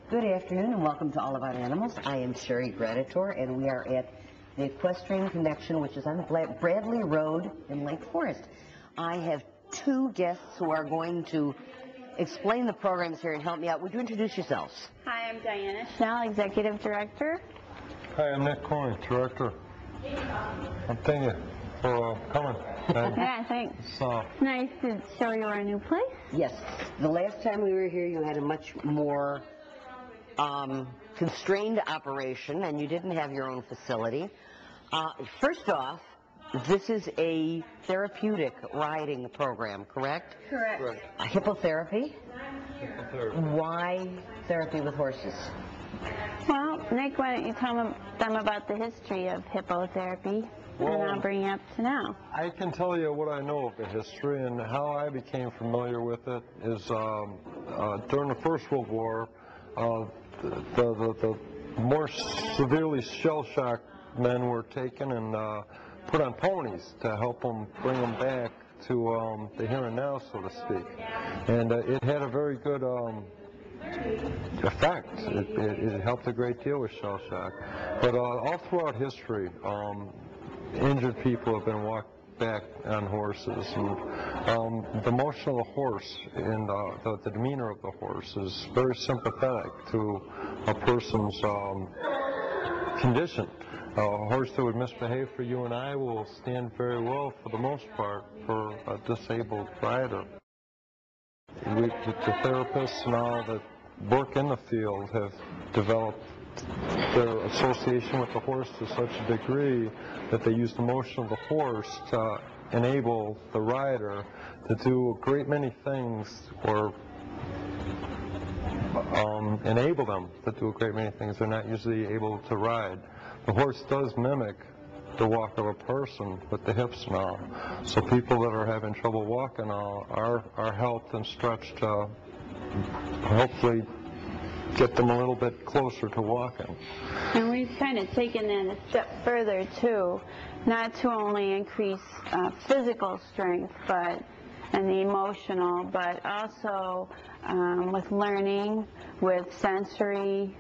Good afternoon and welcome to All About Animals. I am Sherry Gradator and we are at the Equestrian Connection, which is on Bradley Road in Lake Forest. I have two guests who are going to explain the programs here and help me out. Would you introduce yourselves? Hi, I'm Diana Schnell, Executive Director. Hi, I'm Nick Coyne, Director. Thank you for coming. Yeah, thanks. It's nice to show you our new place. Yes. The last time we were here, you had a much more constrained operation, and you didn't have your own facility. First off, this is a therapeutic riding program, correct? Correct. Hippotherapy? Why therapy with horses? Well, Nick, why don't you tell them about the history of hippotherapy, and I'll bring you up to now. I can tell you what I know of the history, and how I became familiar with it is during the First World War, the more severely shell-shocked men were taken and put on ponies to help them bring them back to the here and now, so to speak. And it had a very good effect. It helped a great deal with shell shock. But all throughout history, injured people have been walked back on horses, and the motion of the horse and the demeanor of the horse is very sympathetic to a person's condition. A horse that would misbehave for you and I will stand very well, for the most part, for a disabled rider. The therapists now that work in the field have developed their association with the horse to such a degree that they use the motion of the horse to enable the rider to do a great many things, or enable them to do a great many things they're not usually able to ride. The horse does mimic the walk of a person with the hips now. So people that are having trouble walking are helped and stretched to hopefully get them a little bit closer to walking. And we've kind of taken that a step further too, not to only increase physical strength and the emotional, but also with learning, with sensory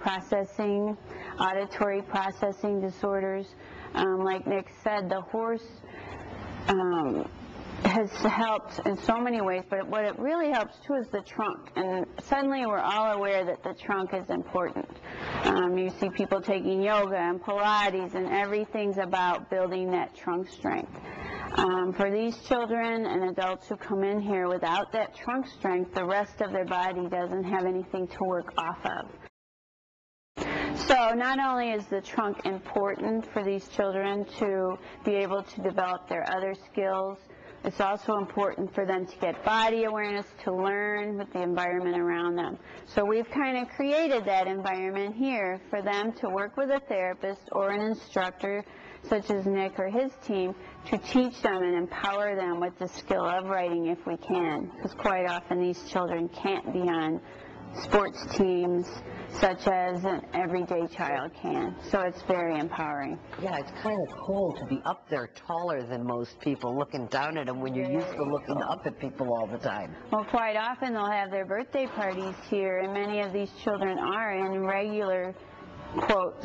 processing, auditory processing disorders. Like Nick said, the horse has helped in so many ways, but what it really helps too is the trunk. And suddenly we're all aware that the trunk is important. You see people taking yoga and Pilates, and everything's about building that trunk strength. For these children and adults who come in here without that trunk strength, the rest of their body doesn't have anything to work off of. So not only is the trunk important for these children to be able to develop their other skills, it's also important for them to get body awareness, to learn with the environment around them. So we've kind of created that environment here for them to work with a therapist or an instructor, such as Nick or his team, to teach them and empower them with the skill of riding if we can. Because quite often these children can't be on sports teams such as an everyday child can. So it's very empowering. Yeah, it's kind of cool to be up there taller than most people, looking down at them when you're used to looking up at people all the time. Well, quite often they'll have their birthday parties here, and many of these children are in regular, quote,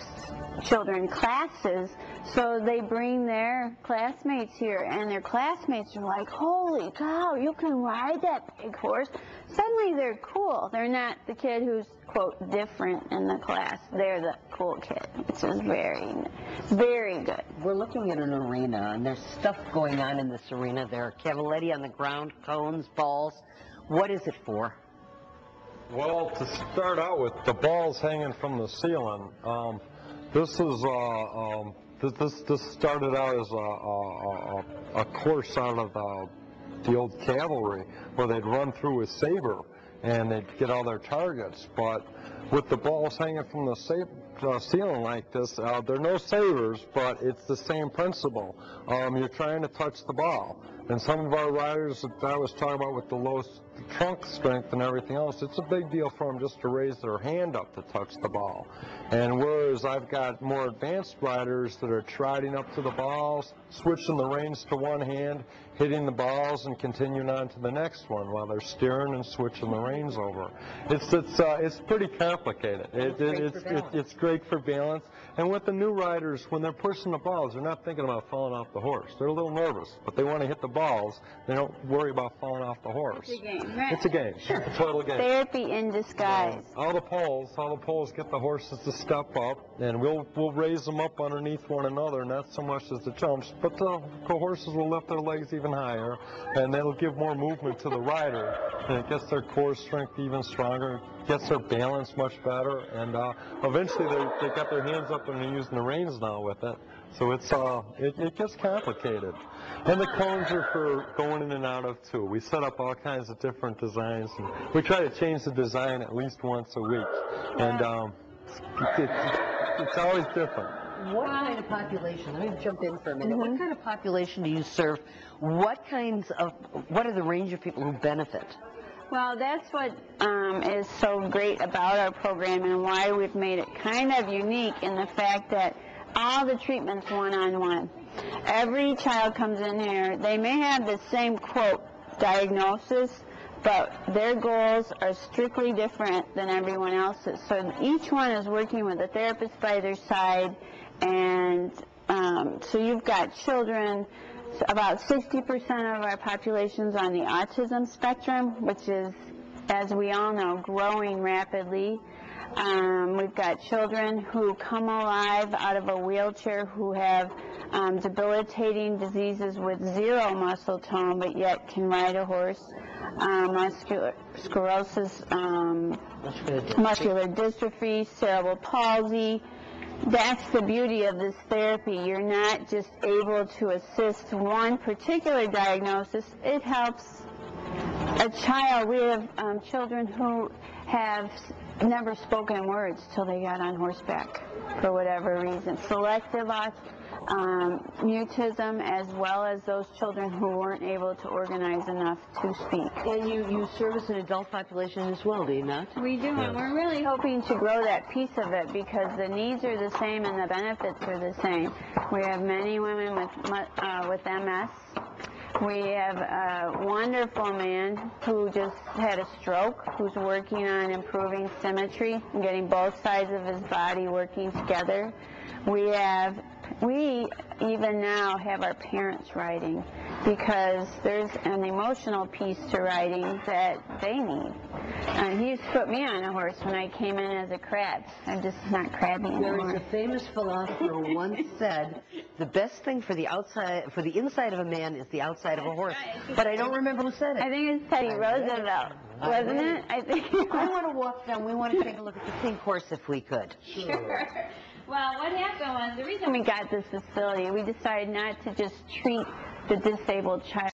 children classes, so they bring their classmates here, and their classmates are like, holy cow, you can ride that big horse. Suddenly they're cool. They're not the kid who's, quote, different in the class. They're the cool kid, which is very, very good. We're looking at an arena, and there's stuff going on in this arena. There are cavaletti on the ground, cones, balls. What is it for? Well, to start out with, the balls hanging from the ceiling. This started out as a course out of the old cavalry, where they'd run through a saber and they'd get all their targets. But with the balls hanging from the ceiling like this. They're no savers, but it's the same principle. You're trying to touch the ball. And some of our riders that I was talking about with the low trunk strength and everything else, it's a big deal for them just to raise their hand up to touch the ball. And whereas I've got more advanced riders that are trotting up to the balls, switching the reins to one hand, hitting the balls, and continuing on to the next one while they're steering and switching the reins over. It's pretty complicated. It's great for balance. And with the new riders, when they're pushing the balls, they're not thinking about falling off the horse. They're a little nervous, but they want to hit the balls. They don't worry about falling off the horse. It's a game, right? It's a game. Sure. A total game. Therapy in disguise. All the poles get the horses to step up, and we'll raise them up underneath one another, not so much as the jumps, but the horses will lift their legs even higher, and that'll give more movement to the rider, and it gets their core strength even stronger, gets their balance much better, and eventually they got their hands up and they're using the reins now with it. So it gets complicated. And the cones are for going in and out of too. We set up all kinds of different designs, and we try to change the design at least once a week. And it's always different. What kind of population, let me jump in for a minute, what kind of population do you serve? What are the range of people who benefit? Well, that's what is so great about our program and why we've made it kind of unique in the fact that all the treatments one-on-one. Every child comes in here, they may have the same, quote, diagnosis, but their goals are strictly different than everyone else's. So each one is working with a therapist by their side, and so you've got children. About 60% of our population's on the autism spectrum, which is, as we all know, growing rapidly. We've got children who come alive out of a wheelchair who have debilitating diseases with zero muscle tone, but yet can ride a horse. Muscular sclerosis, muscular dystrophy, cerebral palsy. That's the beauty of this therapy. You're not just able to assist one particular diagnosis. It helps a child. We have children who have never spoken words till they got on horseback for whatever reason. Selective mutism, as well as those children who weren't able to organize enough to speak. And you service an adult population as well, do you not? We do, and we're really hoping to grow that piece of it because the needs are the same and the benefits are the same. We have many women with MS. We have a wonderful man who just had a stroke, who's working on improving symmetry and getting both sides of his body working together. We even now have our parents riding because there's an emotional piece to riding that they need. He used to put me on a horse when I came in as a crab. I'm just not crabby anymore. There is a famous philosopher who once said, the best thing for the inside of a man is the outside of a horse. But I don't remember who said it. I think it's Teddy Roosevelt, wasn't it? I think. I want to walk down. We want to take a look at the pink horse if we could. Sure. Well, what happened was, the reason we got this facility, we decided not to just treat the disabled child.